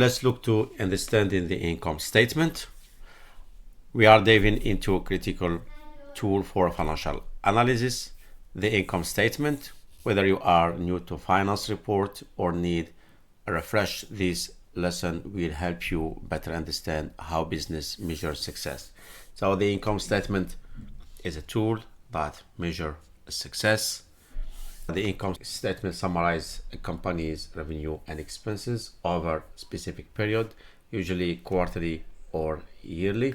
Let's look to understanding the income statement. We are diving into a critical tool for financial analysis, the income statement. Whether you are new to finance report or need a refresh, this lesson will help you better understand how business measures success. So the income statement is a tool that measures success. The income statement summarizes a company's revenue and expenses over a specific period, usually quarterly or yearly.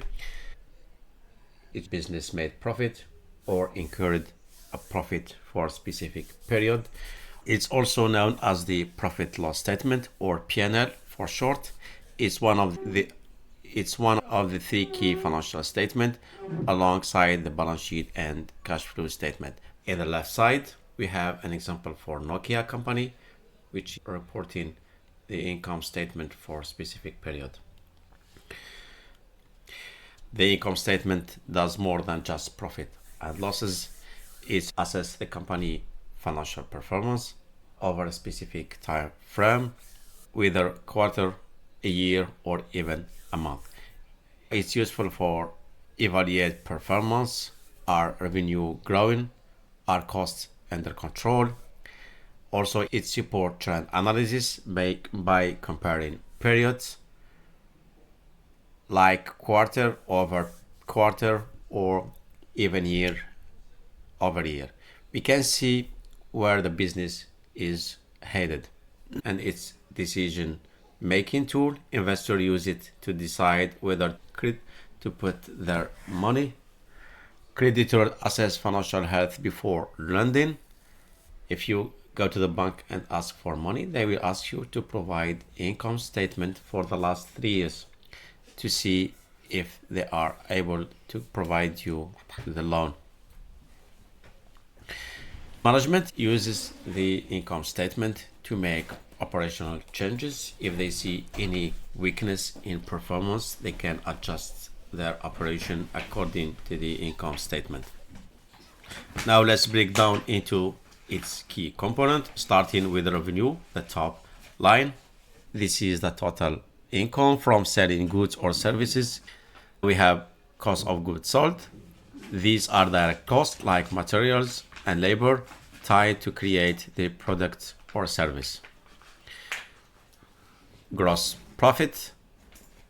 Each business made profit or incurred a profit for a specific period. It's also known as the profit loss statement, or P&L for short. It's one of the three key financial statements alongside the balance sheet and cash flow statement. In the left side, we have an example for Nokia company, which is reporting the income statement for a specific period. The income statement does more than just profit and losses. It assesses the company financial performance over a specific time frame, whether quarter, a year, or even a month. It's useful for evaluate performance. Are revenue growing? Are costs under control? Also, it supports trend analysis by comparing periods like quarter over quarter or even year over year. We can see where the business is headed, and its decision making tool. Investors use it to decide whether to put their money. Creditors assess financial health before lending. If you go to the bank and ask for money, they will ask you to provide income statement for the last 3 years to see if they are able to provide you the loan. Management uses the income statement to make operational changes. If they see any weakness in performance, they can adjust their operation according to the income statement. Now let's break down into its key component, starting with revenue, the top line. This is the total income from selling goods or services. We have cost of goods sold. These are direct costs like materials and labor tied to create the product or service. Gross profit.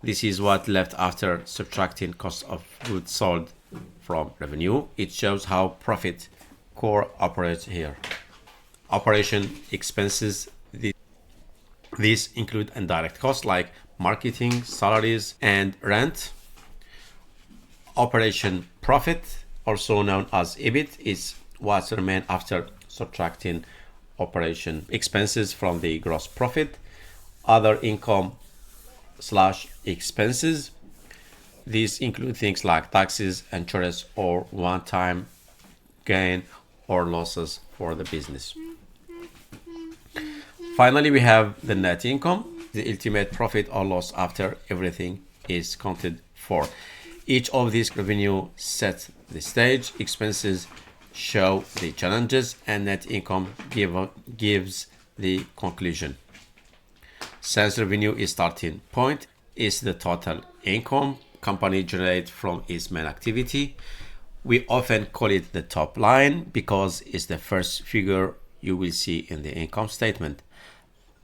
This is what left after subtracting cost of goods sold from revenue. It shows how profit core operates here. Operation expenses. These include indirect costs like marketing, salaries, and rent. Operation profit, also known as EBIT, is what remains after subtracting operation expenses from the gross profit. Other income / expenses. These include things like taxes, insurance, or one-time gain or losses for the business. Finally, we have the net income, the ultimate profit or loss after everything is counted for. Each of these revenue sets the stage, expenses show the challenges, and net income gives the conclusion. Since revenue is starting point, is the total income company generates from its main activity. We often call it the top line because it's the first figure you will see in the income statement.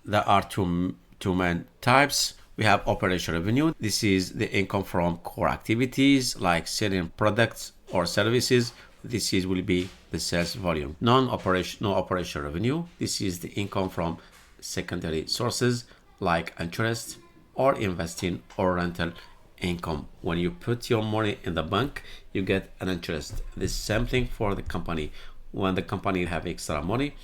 There are two main types. We have operation revenue. This is the income from core activities like selling products or services. Will be the sales volume. No operation revenue. This is the income from secondary sources like interest or investing or rental income. When you put your money in the bank, you get an interest. The same thing for the company. When the company have extra money,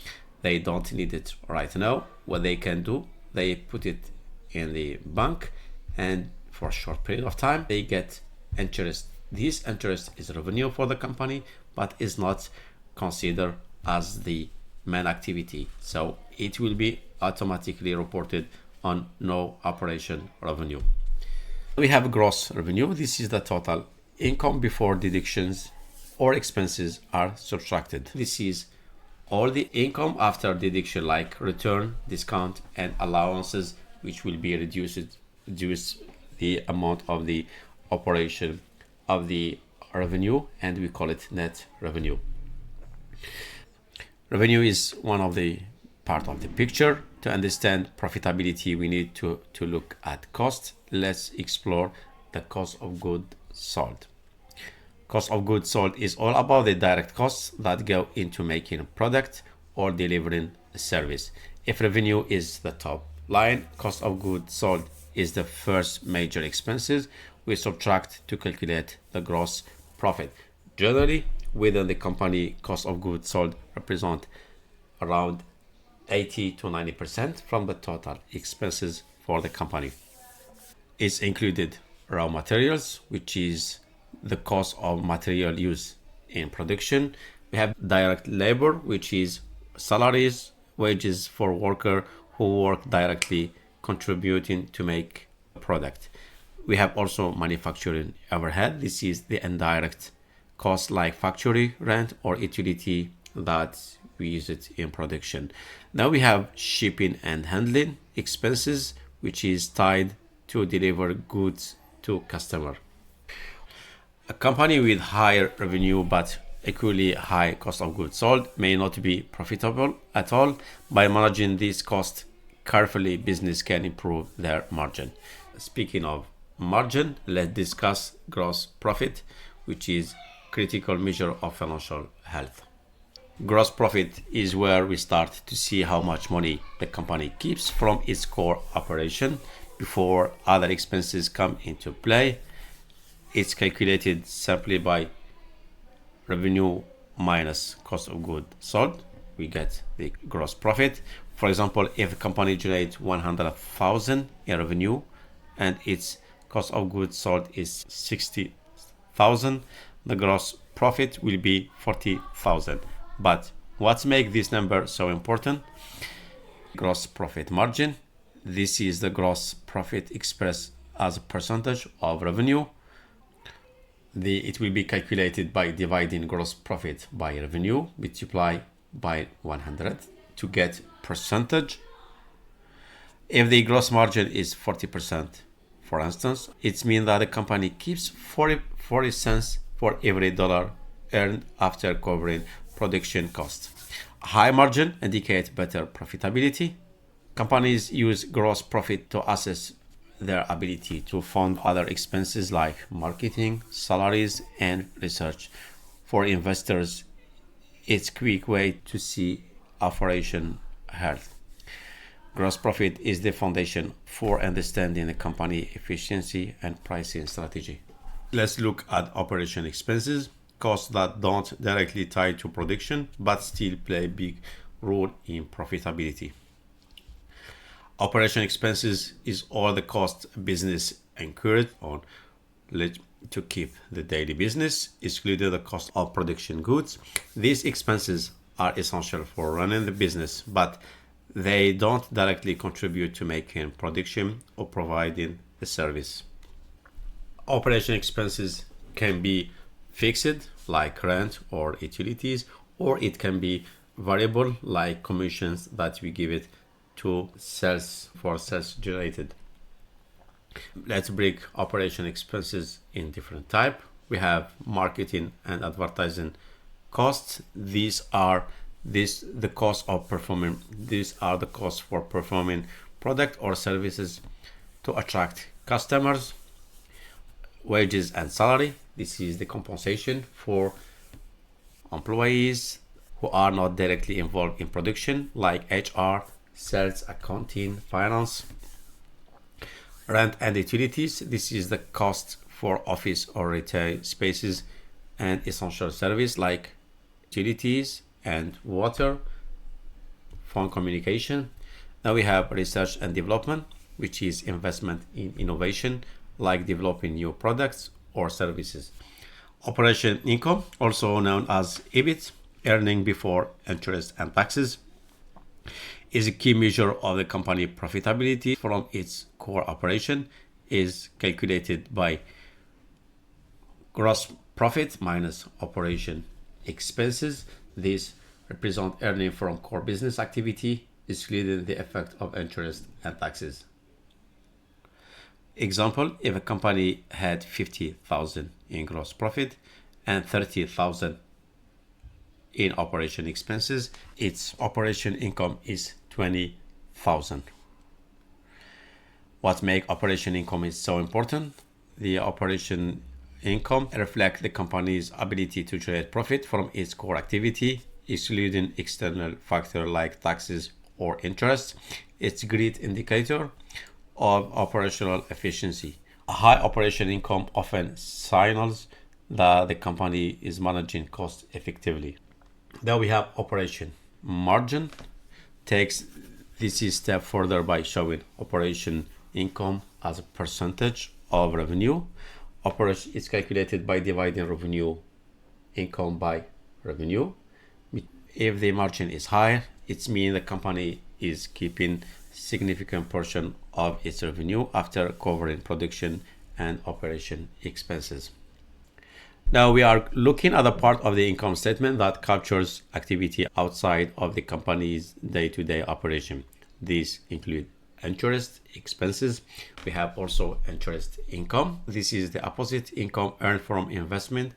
they don't need it right now. What they can do, they put it in the bank, and for a short period of time, they get interest. This interest is revenue for the company, but is not considered as the main activity. So it will be automatically reported on no operation revenue. We have gross revenue. This is the total income before deductions or expenses are subtracted. This is all the income after deduction like return, discount, and allowances which will be reduce the amount of the operation of the revenue, and we call it net revenue. Revenue is one of the part of the picture. To understand profitability, we need to look at cost. Let's explore the cost of goods sold. Cost of goods sold is all about the direct costs that go into making a product or delivering a service. If revenue is the top line, cost of goods sold is the first major expenses we subtract to calculate the gross profit. Generally, within the company, cost of goods sold represent around 80 to 90% from the total expenses for the company. It's included raw materials, which is the cost of material used in production. We have direct labor, which is salaries, wages for workers who work directly contributing to make a product. We have also manufacturing overhead. This is the indirect cost like factory rent or utility that we use it in production. Now we have shipping and handling expenses, which is tied to deliver goods to customer. A company with higher revenue but equally high cost of goods sold may not be profitable at all. By managing these costs carefully, business can improve their margin. Speaking of margin, let's discuss gross profit, which is critical measure of financial health. Gross profit is where we start to see how much money the company keeps from its core operation before other expenses come into play. It's calculated simply by revenue minus cost of goods sold. We get the gross profit. For example, if a company generates 100,000 in revenue and its cost of goods sold is 60,000, the gross profit will be 40,000. But what makes this number so important? Gross profit margin. This is the gross profit expressed as a percentage of revenue. It will be calculated by dividing gross profit by revenue, multiply by 100 to get percentage. If the gross margin is 40%, for instance, it means that the company keeps 40 cents for every dollar earned after covering production costs. High margin indicates better profitability. Companies use gross profit to assess their ability to fund other expenses like marketing, salaries, and research. For investors, it's a quick way to see operation health. Gross profit is the foundation for understanding the company efficiency and pricing strategy. Let's look at operation expenses, costs that don't directly tie to production but still play a big role in profitability. Operation expenses is all the cost business incurred on to keep the daily business, excluding the cost of production goods. These expenses are essential for running the business, but they don't directly contribute to making production or providing the service. Operation expenses can be fixed like rent or utilities, or it can be variable like commissions that we give it to sales generated. Let's break operation expenses in different type. We have marketing and advertising costs. These are the cost of performing. These are the costs for performing product or services to attract customers. Wages and salary. This is the compensation for employees who are not directly involved in production, like HR, sales, accounting, finance. Rent and utilities. This is the cost for office or retail spaces and essential service like utilities and water, phone communication. Now we have research and development, which is investment in innovation like developing new products or services. Operation income, also known as EBIT, earning before interest and taxes, is a key measure of the company profitability from its core operation, is calculated by gross profit minus operation expenses. This represents earning from core business activity, excluding the effect of interest and taxes. Example, if a company had 50,000 in gross profit and 30,000 in operation expenses, its operation income is 20,000. What makes operation income is so important? The operation income reflects the company's ability to generate profit from its core activity, excluding external factors like taxes or interest. It's a great indicator of operational efficiency. A high operation income often signals that the company is managing costs effectively. Then we have operation margin. Takes this a step further by showing operation income as a percentage of revenue. Operation is calculated by dividing revenue income by revenue. If the margin is high, it means the company is keeping significant portion of its revenue after covering production and operation expenses. Now we are looking at the part of the income statement that captures activity outside of the company's day-to-day operation. These include interest expenses. We have also interest income. This is the opposite income earned from investment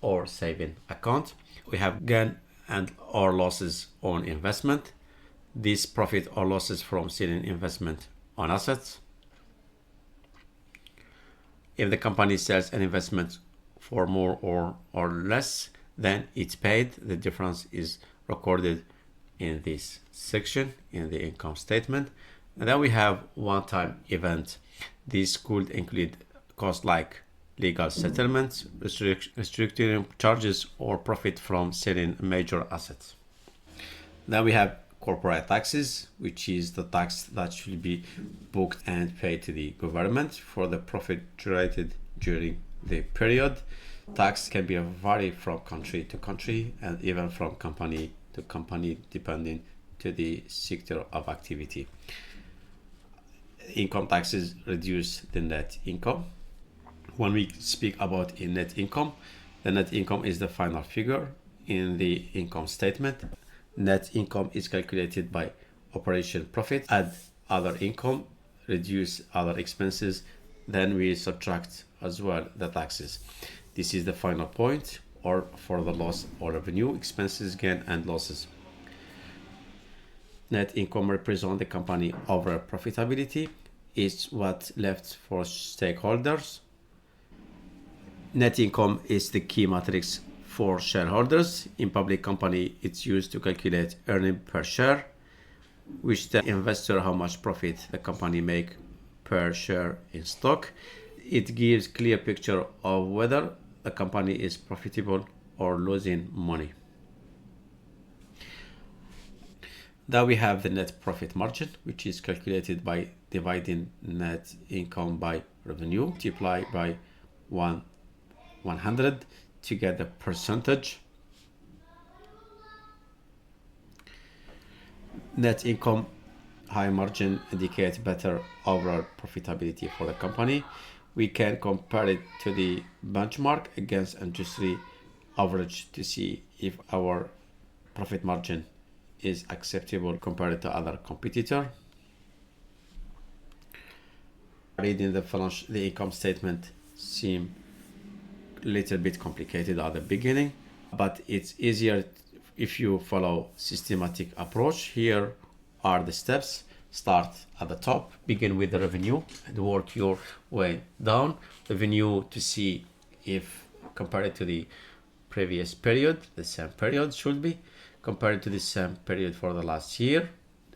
or saving account. We have gain and or losses on investment. This profit or losses from selling investment on assets. If the company sells an investment for more or less than it's paid, the difference is recorded in this section in the income statement. And then we have one-time event. This could include costs like legal settlements, restricting charges, or profit from selling major assets. Then we have corporate taxes, which is the tax that should be booked and paid to the government for the profit generated during the period. Tax can be vary from country to country and even from company to company depending to the sector of activity. Income taxes reduce the net income. When we speak about a net income, the net income is the final figure in the income statement. Net income is calculated by operation profit, add other income, reduce other expenses, then we subtract as well the taxes. This is the final point or for the loss or revenue, expenses, gain and losses. Net income represents the company overall profitability. It's what left for stakeholders. Net income is the key matrix for shareholders. In public company, it's used to calculate earning per share, which the investor how much profit the company make per share in stock. It gives clear picture of whether the company is profitable or losing money. Then we have the net profit margin, which is calculated by dividing net income by revenue, multiplied by 100 to get the percentage. Net income high margin indicates better overall profitability for the company. We can compare it to the benchmark against industry average to see if our profit margin is acceptable compared to other competitor. Reading the income statement seems a little bit complicated at the beginning, but it's easier if you follow systematic approach. Here are the steps. Start at the top, begin with the revenue and work your way down. Revenue to see if compared to the previous period, the same period should be compared to the same period for the last year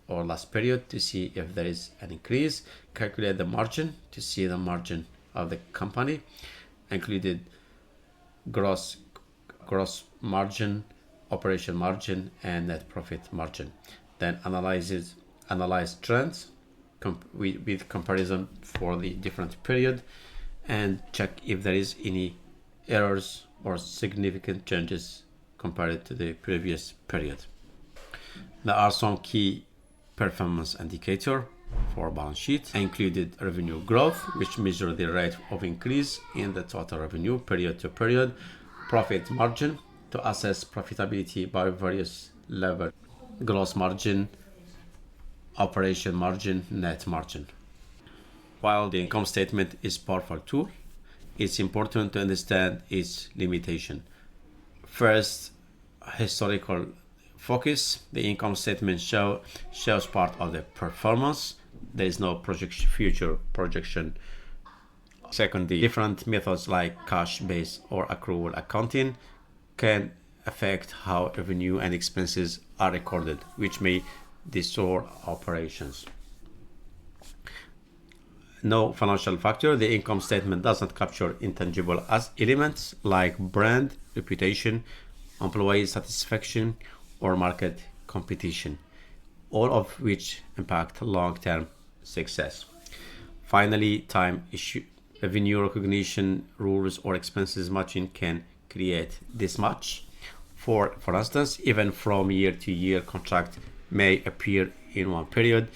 or last period to see if there is an increase. Calculate the margin to see the margin of the company, included gross margin, operation margin, and net profit margin. Then analyze trends with comparison for the different period and check if there is any errors or significant changes compared to the previous period. There are some key performance indicators for balance sheet, included revenue growth, which measure the rate of increase in the total revenue period to period, profit margin to assess profitability by various levels, gross margin, operation margin, net margin. While the income statement is a powerful tool, it's important to understand its limitation. First, historical focus. The income statement shows part of the performance. There is no future projection. Secondly, different methods like cash-based or accrual accounting can affect how revenue and expenses are recorded, which may distort operations. No financial factor. The income statement does not capture intangible as elements like brand, reputation, employee satisfaction, or market competition, all of which impact long-term success. Finally, time issue. Revenue recognition rules or expenses matching can create this match. For instance, even from year to year contract may appear in one period